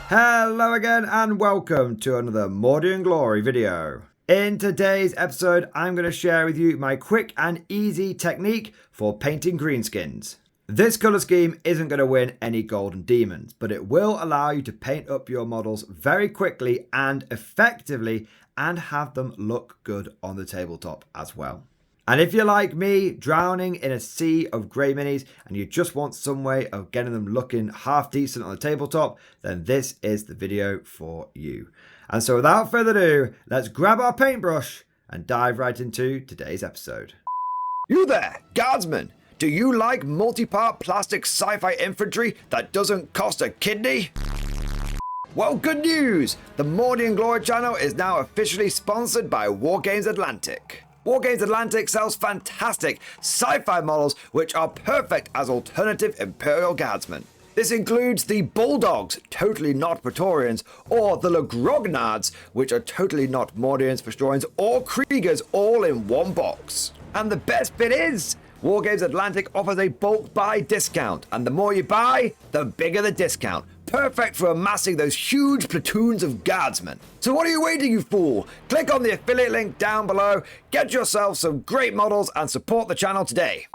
Hello again and welcome to another Mordian Glory video. In today's episode, I'm going to share with you my quick and easy technique for painting greenskins. This colour scheme isn't going to win any golden demons, but it will allow you to paint up your models very quickly and effectively and have them look good on the tabletop as well. And if you're like me, drowning in a sea of grey minis and you just want some way of getting them looking half decent on the tabletop, then this is the video for you. And so without further ado, let's grab our paintbrush and dive right into today's episode. You there, guardsman! Do you like multi-part plastic sci-fi infantry that doesn't cost a kidney? Well, good news! The Mordian Glory channel is now officially sponsored by Wargames Atlantic. Wargames Atlantic sells fantastic sci-fi models which are perfect as alternative Imperial Guardsmen. This includes the Bulldogs, totally not Praetorians, or the Grognards, which are totally not Mordians, Vestorians, or Kriegers, all in one box. And the best bit is, Wargames Atlantic offers a bulk buy discount, and the more you buy, the bigger the discount. Perfect for amassing those huge platoons of guardsmen. So what are you waiting, you fool? Click on the affiliate link down below, get yourself some great models, and support the channel today.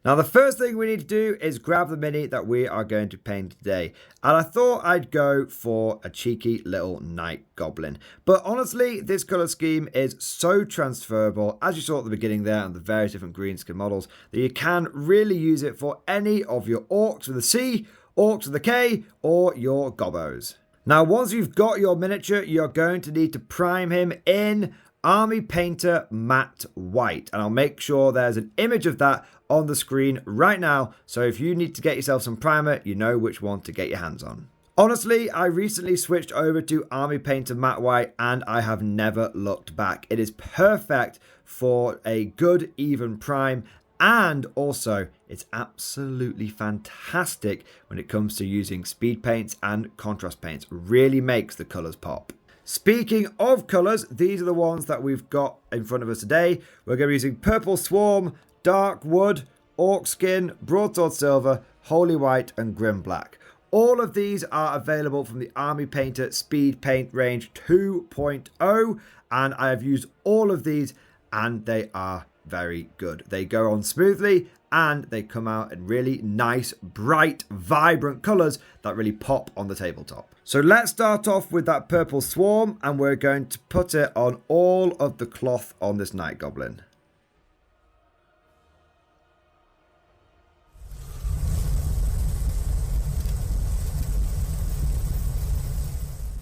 Now the first thing we need to do is grab the mini that we are going to paint today. And I thought I'd go for a cheeky little night goblin. But honestly, this colour scheme is so transferable, as you saw at the beginning there on the various different greenskin models, that you can really use it for any of your orcs with a C, orcs with a K, or your gobbos. Now once you've got your miniature, you're going to need to prime him in Army Painter Matte White. And I'll make sure there's an image of that on the screen right now. So if you need to get yourself some primer, you know which one to get your hands on. Honestly, I recently switched over to Army Painter Matte White and I have never looked back. It is perfect for a good even prime. And also, it's absolutely fantastic when it comes to using speed paints and contrast paints. Really makes the colours pop. Speaking of colours, these are the ones that we've got in front of us today. We're going to be using Purple Swarm, Dark Wood, Orc Skin, Broadsword Silver, Holy White and Grim Black. All of these are available from the Army Painter Speed Paint range 2.0 and I have used all of these and they are very good. They go on smoothly and they come out in really nice, bright, vibrant colours that really pop on the tabletop. So let's start off with that Purple Swarm and we're going to put it on all of the cloth on this Night Goblin.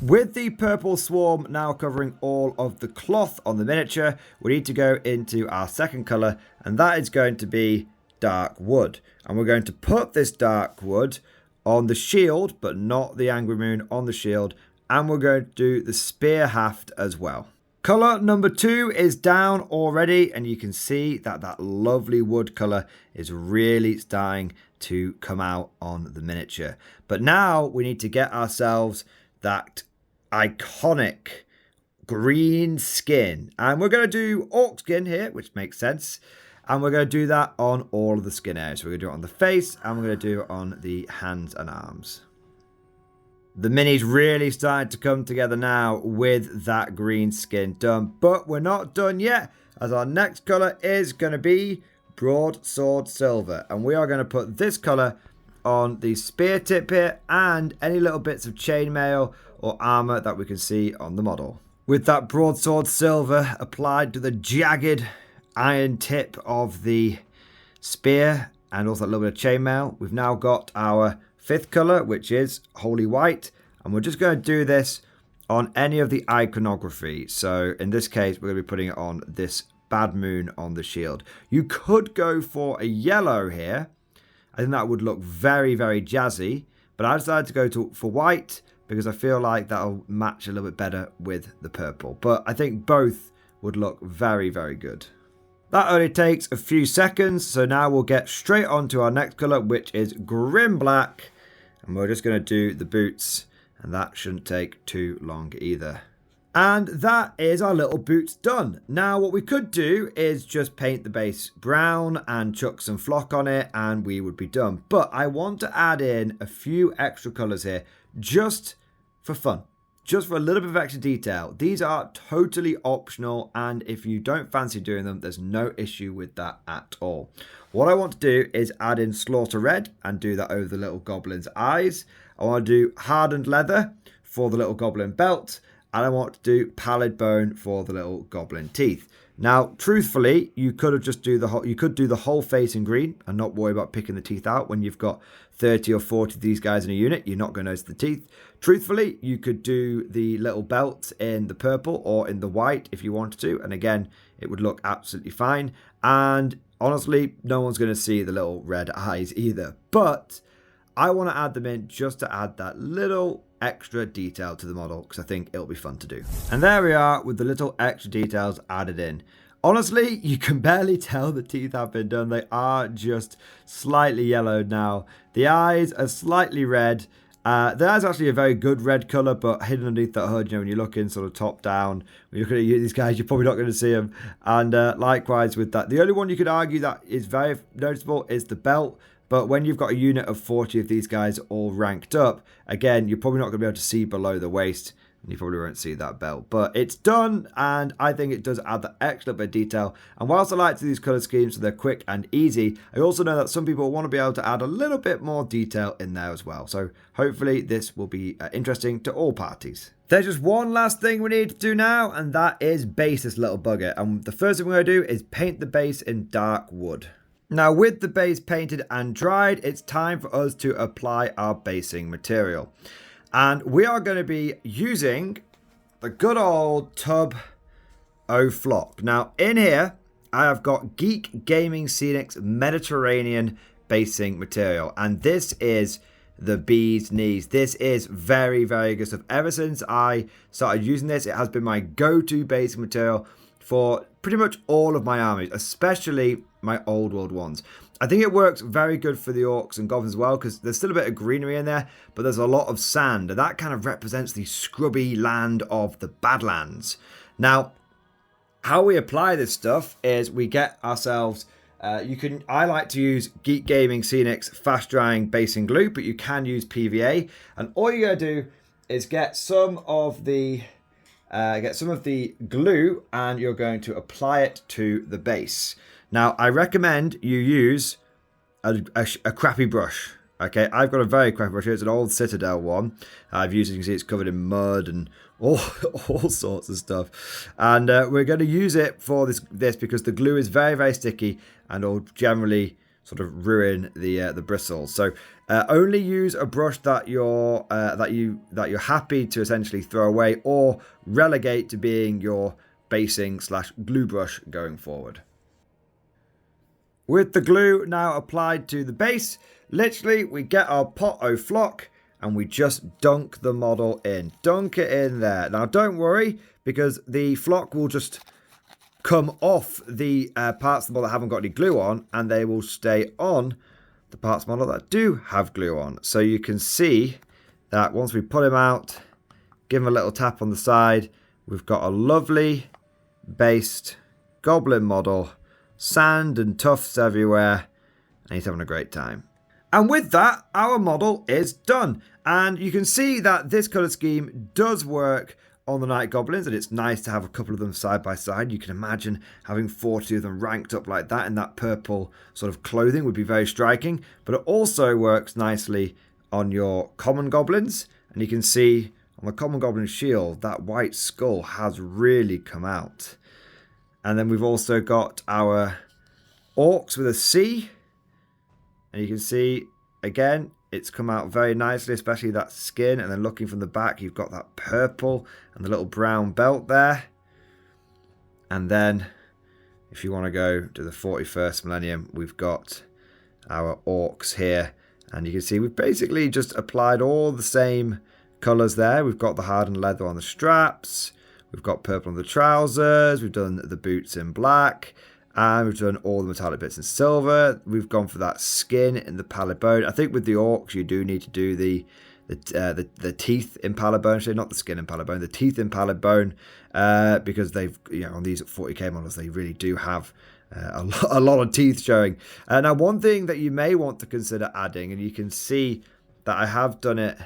With the Purple Swarm now covering all of the cloth on the miniature, we need to go into our second colour, and that is going to be Dark Wood. And we're going to put this Dark Wood on the shield, but not the Angry Moon, on the shield. And we're going to do the Spear Haft as well. Colour number 2 is down already, and you can see that that lovely wood colour is really starting to come out on the miniature. But now we need to get ourselves that iconic green skin, and we're going to do orc skin here, which makes sense, and we're going to do that on all of the skin areas. So we're going to do it on the face and we're going to do it on the hands and arms. The mini's really starting to come together now with that green skin done, but we're not done yet, as our next colour is going to be Broadsword Silver, and we are going to put this colour on the spear tip here and any little bits of chainmail or armour that we can see on the model. With that Broadsword Silver applied to the jagged iron tip of the spear and also a little bit of chainmail, we've now got our fifth colour, which is Holy White, and we're just going to do this on any of the iconography. So in this case, we're going to be putting it on this Bad Moon on the shield. You could go for a yellow here. I think that would look very, very jazzy, but I decided to go for white because I feel like that'll match a little bit better with the purple. But I think both would look very, very good. That only takes a few seconds, so now we'll get straight on to our next colour, which is Grim Black. And we're just going to do the boots, and that shouldn't take too long either. And that is our little boots done. Now what we could do is just paint the base brown and chuck some flock on it and we would be done. But I want to add in a few extra colours here just for fun. Just for a little bit of extra detail. These are totally optional, and if you don't fancy doing them, there's no issue with that at all. What I want to do is add in Slaughter Red and do that over the little goblin's eyes. I want to do Hardened Leather for the little goblin belt, and I want to do Pallid Bone for the little goblin teeth. Now, truthfully, you could have just do the whole face in green and not worry about picking the teeth out. When you've got 30 or 40 of these guys in a unit, you're not going to notice the teeth. Truthfully, you could do the little belt in the purple or in the white if you wanted to, and again, it would look absolutely fine. And honestly, no one's going to see the little red eyes either. But I want to add them in just to add that little extra detail to the model, because I think it'll be fun to do. And there we are with the little extra details added in. Honestly, you can barely tell the teeth have been done. They are just slightly yellowed now. The eyes are slightly red. The eyes are actually a very good red colour, but hidden underneath that hood, you know, when you're looking sort of top down, when you're looking at these guys, you're probably not going to see them. And likewise with that. The only one you could argue that is very noticeable is the belt. But when you've got a unit of 40 of these guys all ranked up, again, you're probably not going to be able to see below the waist, and you probably won't see that belt. But it's done, and I think it does add that extra bit of detail. And whilst I like to do these colour schemes so they're quick and easy, I also know that some people want to be able to add a little bit more detail in there as well. So hopefully this will be interesting to all parties. There's just one last thing we need to do now, and that is base this little bugger. And the first thing we're going to do is paint the base in dark wood. Now, with the base painted and dried, it's time for us to apply our basing material. And we are going to be using the good old tub o' flock. Now, in here, I have got Geek Gaming Scenics Mediterranean basing material. And this is the bee's knees. This is very, very good stuff. Ever since I started using this, it has been my go-to basing material for pretty much all of my armies, especially my old world ones. I think it works very good for the orcs and goblins as well, because there's still a bit of greenery in there, but there's a lot of sand, and that kind of represents the scrubby land of the Badlands. Now, how we apply this stuff is we get ourselves, I like to use Geek Gaming Scenics fast drying basing glue, but you can use PVA, and all you gotta do is get some of the glue, and you're going to apply it to the base. Now, I recommend you use a crappy brush. Okay, I've got a very crappy brush here. It's an old Citadel one. I've used it. You can see it's covered in mud and all sorts of stuff. And we're going to use it for this because the glue is very, very sticky and will generally sort of ruin the bristles. So only use a brush that you're happy to essentially throw away or relegate to being your basing / glue brush going forward. With the glue now applied to the base, literally we get our pot o' flock and we just dunk the model in. Dunk it in there. Now don't worry, because the flock will just come off the parts of the model that haven't got any glue on, and they will stay on the parts of the model that do have glue on. So you can see that once we put him out, give him a little tap on the side, we've got a lovely based goblin model. Sand and tufts everywhere, and he's having a great time. And with that, our model is done. And you can see that this colour scheme does work on the Night Goblins, and it's nice to have a couple of them side by side. You can imagine having 40 of them ranked up like that in that purple sort of clothing would be very striking. But it also works nicely on your common goblins, and you can see on the common goblin shield that white skull has really come out. And then we've also got our orcs with a C. And you can see, again, it's come out very nicely, especially that skin. And then looking from the back, you've got that purple and the little brown belt there. And then, if you want to go to the 41st millennium, we've got our orcs here. And you can see we've basically just applied all the same colours there. We've got the hardened leather on the straps. We've got purple on the trousers, we've done the boots in black, and we've done all the metallic bits in silver. We've gone for that skin in the pallid bone. I think with the orcs, you do need to do the teeth in pallid bone, actually, not the skin in pallid bone, the teeth in pallid bone, because they've, on these 40k models, they really do have a lot of teeth showing. Now, one thing that you may want to consider adding, and you can see that I have done it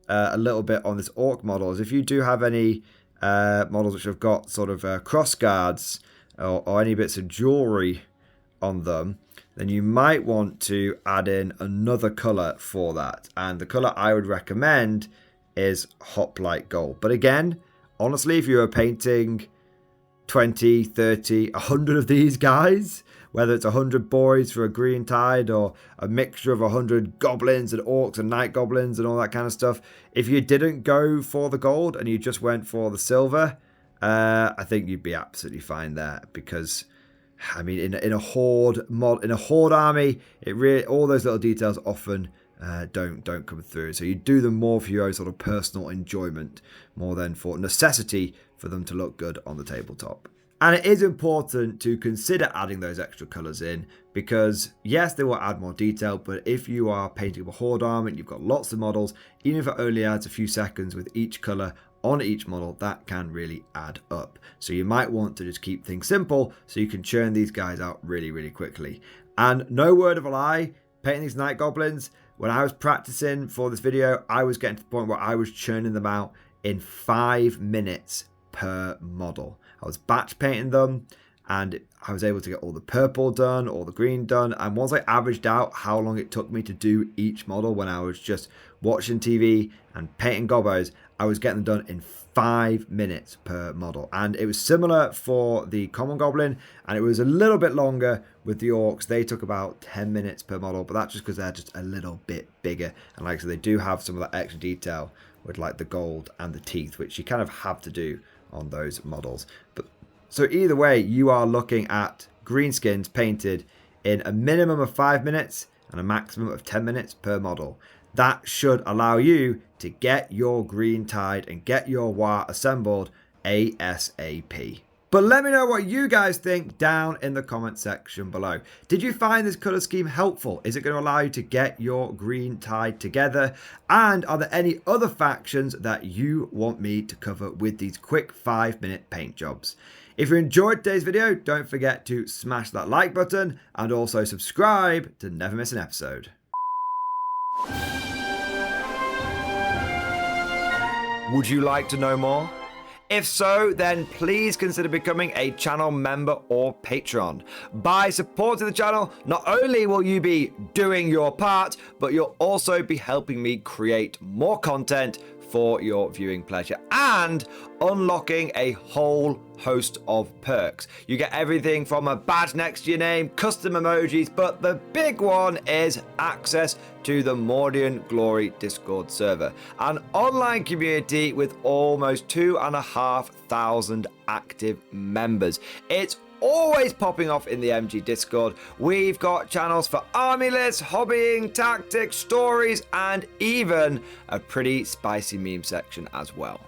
a little bit on this orc model is if you do have any models which have got sort of cross guards or any bits of jewelry on them, then you might want to add in another color for that. And the color I would recommend is Hoplite Gold. But again, honestly, if you are painting 20, 30, 100 of these guys, whether it's 100 boys for a green tide or a mixture of 100 goblins and orcs and night goblins and all that kind of stuff, if you didn't go for the gold and you just went for the silver, I think you'd be absolutely fine there. Because I mean, in a horde army, it really, all those little details often don't come through. So you do them more for your own sort of personal enjoyment, more than for necessity for them to look good on the tabletop. And it is important to consider adding those extra colours in, because yes, they will add more detail, but if you are painting a horde army and you've got lots of models, even if it only adds a few seconds with each colour on each model, that can really add up. So you might want to just keep things simple so you can churn these guys out really, really quickly. And no word of a lie, painting these night goblins, when I was practicing for this video, I was getting to the point where I was churning them out in 5 minutes per model. I was batch painting them and I was able to get all the purple done, all the green done. And once I averaged out how long it took me to do each model when I was just watching TV and painting gobos, I was getting them done in 5 minutes per model. And it was similar for the common goblin, and it was a little bit longer with the orcs. They took about 10 minutes per model, but that's just because they're just a little bit bigger. And like I said, they do have some of that extra detail with like the gold and the teeth, which you kind of have to do on those models. But so either way, you are looking at greenskins painted in a minimum of 5 minutes and a maximum of 10 minutes per model. That should allow you to get your green tide and get your war assembled ASAP. But let me know what you guys think down in the comment section below. Did you find this colour scheme helpful? Is it going to allow you to get your green tide together? And are there any other factions that you want me to cover with these quick 5-minute paint jobs? If you enjoyed today's video, don't forget to smash that like button and also subscribe to never miss an episode. Would you like to know more? If so, then please consider becoming a channel member or patron. By supporting the channel, not only will you be doing your part, but you'll also be helping me create more content for your viewing pleasure and unlocking a whole host of perks. You get everything from a badge next to your name, custom emojis, but the big one is access to the Mordian Glory Discord server, an online community with almost 2,500 active members. It's always popping off in the MG Discord. We've got channels for army lists, hobbying, tactics, stories, and even a pretty spicy meme section as well.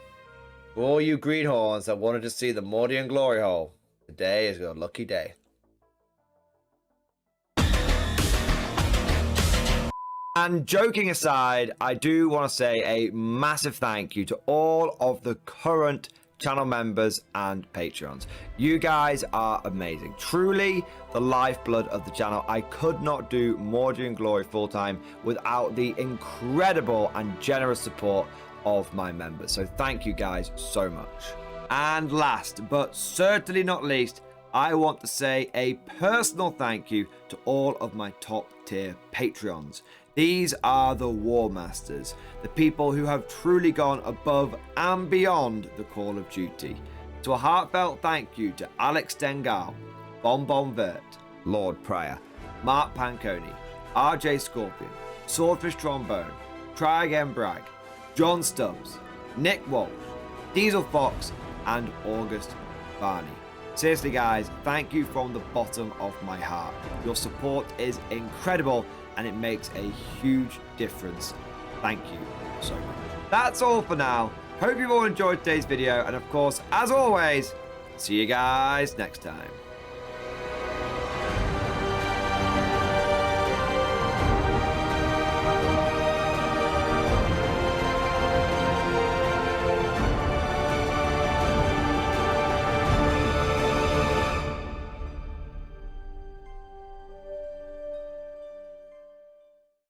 For all you greenhorns that wanted to see the Mordian glory hole, today is your lucky day. And joking aside, I do want to say a massive thank you to all of the current channel members and patrons. You guys are amazing, truly the lifeblood of the channel. I could not do Mordian Glory full-time without the incredible and generous support of my members, so thank you guys so much. And last but certainly not least, I want to say a personal thank you to all of my top tier Patreons. These are the War Masters, the people who have truly gone above and beyond the call of duty. So a heartfelt thank you to Alex Dengal, Bonbon Vert, Lord Pryor, Mark Panconi, RJ Scorpion, Swordfish Trombone, Try Again Bragg, John Stubbs, Nick Walsh, Diesel Fox, and August Barney. Seriously guys, thank you from the bottom of my heart. Your support is incredible and it makes a huge difference. Thank you so much. That's all for now. Hope you've all enjoyed today's video, and of course, as always, see you guys next time.